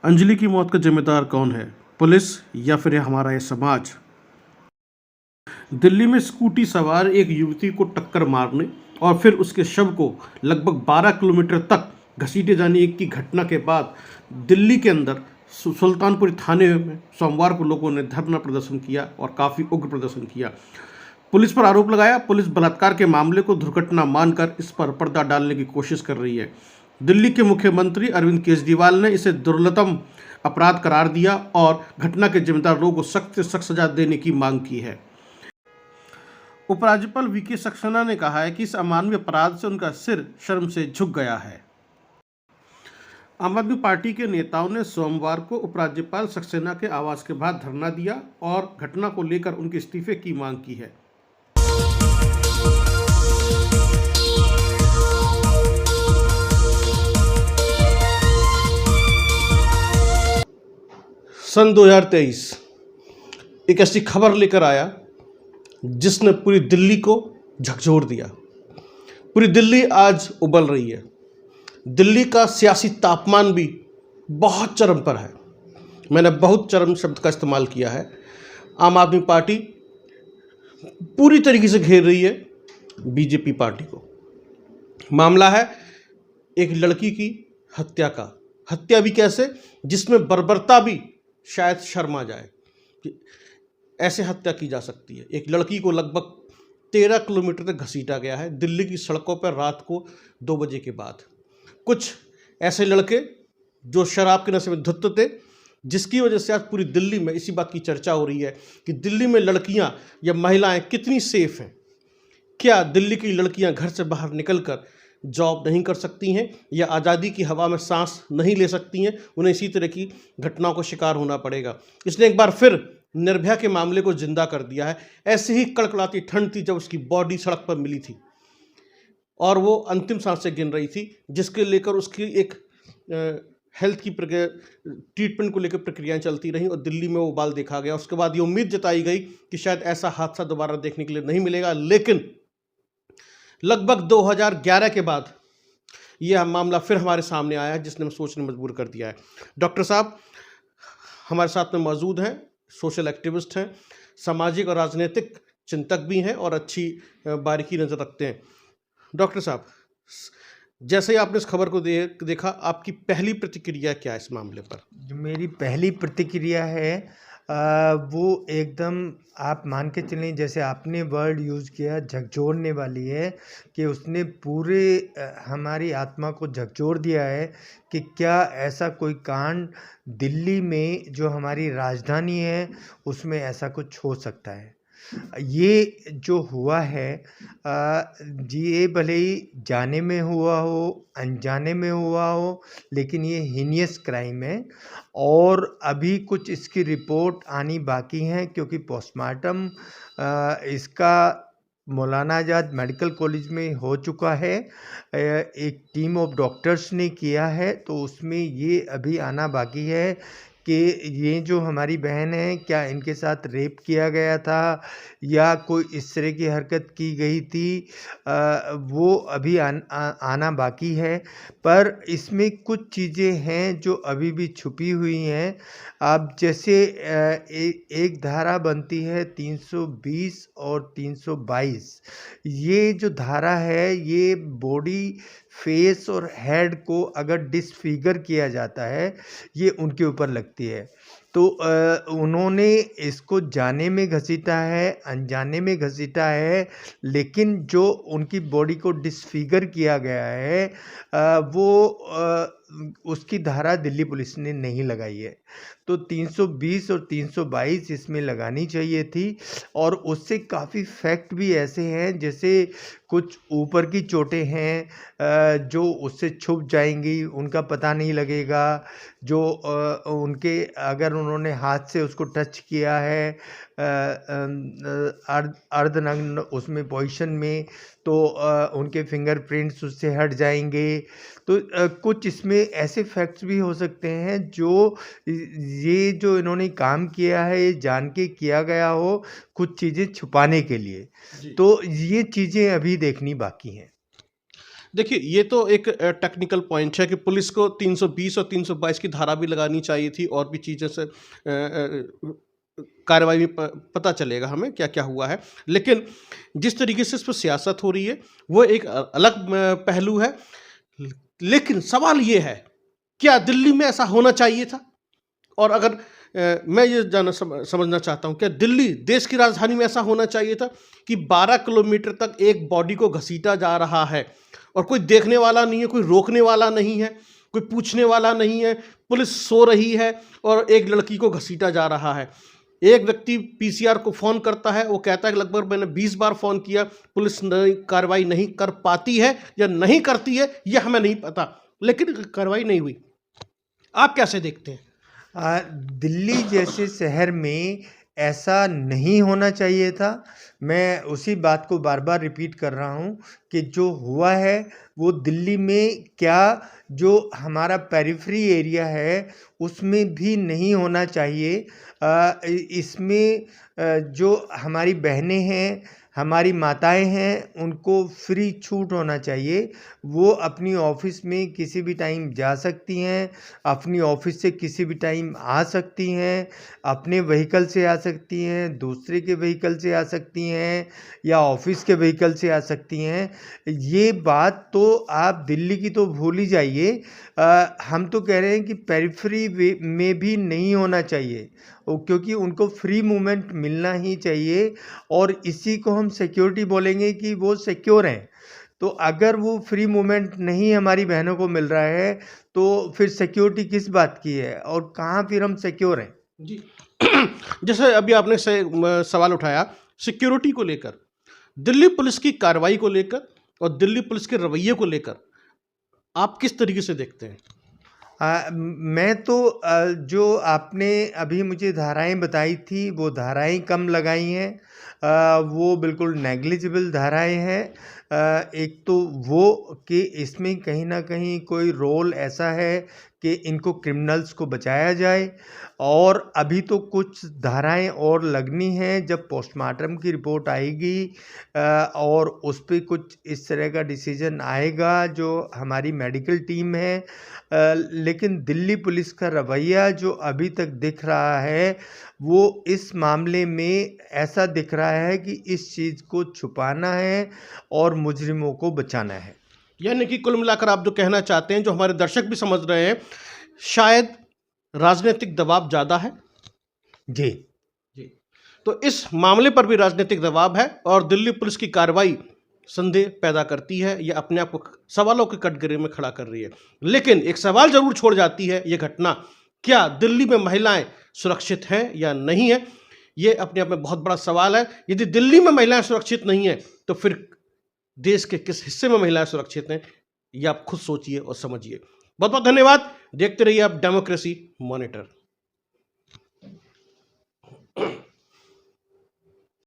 अंजलि की मौत का जिम्मेदार कौन है, पुलिस या फिर हमारा ये समाज? दिल्ली में स्कूटी सवार एक युवती को टक्कर मारने और फिर उसके शव को लगभग 12 किलोमीटर तक घसीटे जाने की घटना के बाद दिल्ली के अंदर सुल्तानपुर थाने में सोमवार को लोगों ने धरना प्रदर्शन किया और काफ़ी उग्र प्रदर्शन किया। पुलिस पर आरोप लगाया। पुलिस बलात्कार के मामले को दुर्घटना मानकर इस पर पर्दा डालने की कोशिश कर रही है। दिल्ली के मुख्यमंत्री अरविंद केजरीवाल ने इसे दुर्लतम अपराध करार दिया और घटना के जिम्मेदार लोगों को सख्त से सख्त सजा देने की मांग की है। उपराज्यपाल वीके सक्सेना ने कहा है कि इस अमानवीय अपराध से उनका सिर शर्म से झुक गया है। आम आदमी पार्टी के नेताओं ने सोमवार को उपराज्यपाल सक्सेना के आवास के बाहर धरना दिया और घटना को लेकर उनके इस्तीफे की मांग की है। सन 2023 एक ऐसी खबर लेकर आया जिसने पूरी दिल्ली को झकझोर दिया। पूरी दिल्ली आज उबल रही है। दिल्ली का सियासी तापमान भी बहुत चरम पर है। मैंने बहुत चरम शब्द का इस्तेमाल किया है। आम आदमी पार्टी पूरी तरीके से घेर रही है बीजेपी पार्टी को। मामला है एक लड़की की हत्या का। हत्या भी कैसे, जिसमें बर्बरता भी शायद शर्म आ जाए कि ऐसे हत्या की जा सकती है। एक लड़की को लगभग 13 किलोमीटर तक घसीटा गया है दिल्ली की सड़कों पर रात को 2 बजे के बाद। कुछ ऐसे लड़के जो शराब के नशे में धुत थे, जिसकी वजह से आज पूरी दिल्ली में इसी बात की चर्चा हो रही है कि दिल्ली में लड़कियां या महिलाएं कितनी सेफ हैं। क्या दिल्ली की लड़कियां घर से बाहर निकलकर जॉब नहीं कर सकती हैं या आज़ादी की हवा में सांस नहीं ले सकती हैं? उन्हें इसी तरह की घटनाओं का शिकार होना पड़ेगा। इसने एक बार फिर निर्भया के मामले को जिंदा कर दिया है। ऐसे ही कड़कड़ाती ठंड थी जब उसकी बॉडी सड़क पर मिली थी और वो अंतिम सांसें गिन रही थी, जिसके लेकर उसकी एक हेल्थ की ट्रीटमेंट को लेकर प्रक्रियाएं चलती रहीं और दिल्ली में वो बाल देखा गया। उसके बाद ये उम्मीद जताई गई कि शायद ऐसा हादसा दोबारा देखने के लिए नहीं मिलेगा, लेकिन लगभग 2011 के बाद यह मामला फिर हमारे सामने आया है, जिसने हमें सोचने मजबूर कर दिया है। डॉक्टर साहब हमारे साथ में मौजूद हैं, सोशल एक्टिविस्ट हैं, सामाजिक और राजनीतिक चिंतक भी हैं और अच्छी बारीकी नज़र रखते हैं। डॉक्टर साहब, जैसे ही आपने इस खबर को देखा, आपकी पहली प्रतिक्रिया क्या है इस मामले पर? जो मेरी पहली प्रतिक्रिया है वो एकदम आप मान के चलें, जैसे आपने वर्ड यूज़ किया झकझोरने वाली है, कि उसने पूरे हमारी आत्मा को झकझोर दिया है कि क्या ऐसा कोई कांड दिल्ली में जो हमारी राजधानी है उसमें ऐसा कुछ हो सकता है। ये जो हुआ है ये भले ही जाने में हुआ हो अनजाने में हुआ हो, लेकिन ये हीनियस क्राइम है और अभी कुछ इसकी रिपोर्ट आनी बाकी है, क्योंकि पोस्टमार्टम इसका मौलाना आज़ाद मेडिकल कॉलेज में हो चुका है। एक टीम ऑफ डॉक्टर्स ने किया है, तो उसमें ये अभी आना बाकी है कि ये जो हमारी बहन है, क्या इनके साथ रेप किया गया था या कोई इस तरह की हरकत की गई थी, वो अभी आना बाकी है। पर इसमें कुछ चीज़ें हैं जो अभी भी छुपी हुई हैं। अब जैसे एक धारा बनती है 320 और 322। ये जो धारा है ये बॉडी, फेस और हेड को अगर डिसफिगर किया जाता है, ये उनके ऊपर लगती है। तो उन्होंने इसको जाने में घसीटा है, अनजाने में घसीटा है, लेकिन जो उनकी बॉडी को डिसफिगर किया गया है वो उसकी धारा दिल्ली पुलिस ने नहीं लगाई है। तो 320 और 322 इसमें लगानी चाहिए थी। और उससे काफ़ी फैक्ट भी ऐसे हैं, जैसे कुछ ऊपर की चोटें हैं जो उससे छुप जाएंगी, उनका पता नहीं लगेगा। जो उनके अगर उन्होंने हाथ से उसको टच किया है अर्धनग्न उसमें पोजीशन में, तो उनके फिंगरप्रिंट्स उससे हट जाएंगे। तो कुछ इसमें ऐसे फैक्ट्स भी हो सकते हैं जो ये जो इन्होंने काम किया है ये जान के किया गया हो, कुछ चीज़ें छुपाने के लिए। तो ये चीज़ें अभी देखनी बाकी हैं। देखिए, ये तो एक टेक्निकल पॉइंट है कि पुलिस को 320 और 322 की धारा भी लगानी चाहिए थी, और भी चीज़ें से कार्रवाई में पता चलेगा हमें क्या-क्या हुआ है। लेकिन जिस तरीके से इस पर सियासत हो रही है, वो एक अलग पहलू है। लेकिन सवाल ये है, क्या दिल्ली में ऐसा होना चाहिए था? और अगर मैं ये समझना चाहता हूँ, क्या दिल्ली देश की राजधानी में ऐसा होना चाहिए था कि 12 किलोमीटर तक एक बॉडी को घसीटा जा रहा है और कोई देखने वाला नहीं है, कोई रोकने वाला नहीं है, कोई पूछने वाला नहीं है, पुलिस सो रही है और एक लड़की को घसीटा जा रहा है। एक व्यक्ति पीसीआर को फ़ोन करता है, वो कहता है कि लगभग मैंने 20 बार फ़ोन किया, पुलिस कार्रवाई नहीं कर पाती है या नहीं करती है, यह हमें नहीं पता, लेकिन कार्रवाई नहीं हुई। आप कैसे देखते हैं? दिल्ली जैसे शहर में ऐसा नहीं होना चाहिए था। मैं उसी बात को बार बार रिपीट कर रहा हूँ कि जो हुआ है वो दिल्ली में क्या, जो हमारा पेरिफेरी एरिया है उसमें भी नहीं होना चाहिए। इसमें जो हमारी बहनें हैं, हमारी माताएं हैं, उनको फ्री छूट होना चाहिए। वो अपनी ऑफिस में किसी भी टाइम जा सकती हैं, अपनी ऑफिस से किसी भी टाइम आ सकती हैं, अपने व्हीकल से आ सकती हैं, दूसरे के व्हीकल से आ सकती हैं, या ऑफिस के व्हीकल से आ सकती हैं। ये बात तो आप दिल्ली की तो भूल ही जाइए। हम तो कह रहे हैं कि पेरिफेरी में भी नहीं होना चाहिए, क्योंकि उनको फ्री मूवमेंट मिलना ही चाहिए, और इसी को हम सिक्योरिटी बोलेंगे कि वो सिक्योर हैं। तो अगर वो फ्री मूवमेंट नहीं हमारी बहनों को मिल रहा है, तो फिर सिक्योरिटी किस बात की है, और कहाँ फिर हम सिक्योर हैं? जी। जैसे अभी आपने सवाल उठाया सिक्योरिटी को लेकर, दिल्ली पुलिस की कार्रवाई को लेकर और दिल्ली पुलिस के रवैये को लेकर आप किस तरीके से देखते हैं? मैं तो जो आपने अभी मुझे धाराएँ बताई थी, वो धाराएँ कम लगाई हैं। वो बिल्कुल नेग्लिजिबल धाराएँ हैं। एक तो वो कि इसमें कहीं न कहीं कोई रोल ऐसा है कि इनको क्रिमिनल्स को बचाया जाए, और अभी तो कुछ धाराएँ और लगनी हैं। जब पोस्टमार्टम की रिपोर्ट आएगी और उस पे कुछ इस तरह का डिसीजन आएगा जो हमारी मेडिकल टीम है। लेकिन दिल्ली पुलिस का रवैया जो अभी तक दिख रहा है, वो इस मामले में ऐसा दिख रहा है कि इस चीज़ को छुपाना है और मुजरिमों को बचाना है। यानी कि कुल मिलाकर आप जो कहना चाहते हैं, जो हमारे दर्शक भी समझ रहे हैं, शायद राजनीतिक दबाव ज़्यादा है। जी। जी। तो इस मामले पर भी राजनीतिक दबाव है और दिल्ली पुलिस की कार्रवाई संदेह पैदा करती है, या अपने आप को सवालों के कटघरे में खड़ा कर रही है। लेकिन एक सवाल जरूर छोड़ जाती है ये घटना, क्या दिल्ली में महिलाएं सुरक्षित हैं या नहीं है? ये अपने आप में बहुत बड़ा सवाल है। यदि दिल्ली में महिलाएं सुरक्षित नहीं है, तो फिर देश के किस हिस्से में महिलाएं सुरक्षित हैं, ये आप खुद सोचिए और समझिए। बहुत बहुत धन्यवाद। देखते रहिए आप डेमोक्रेसी मॉनिटर।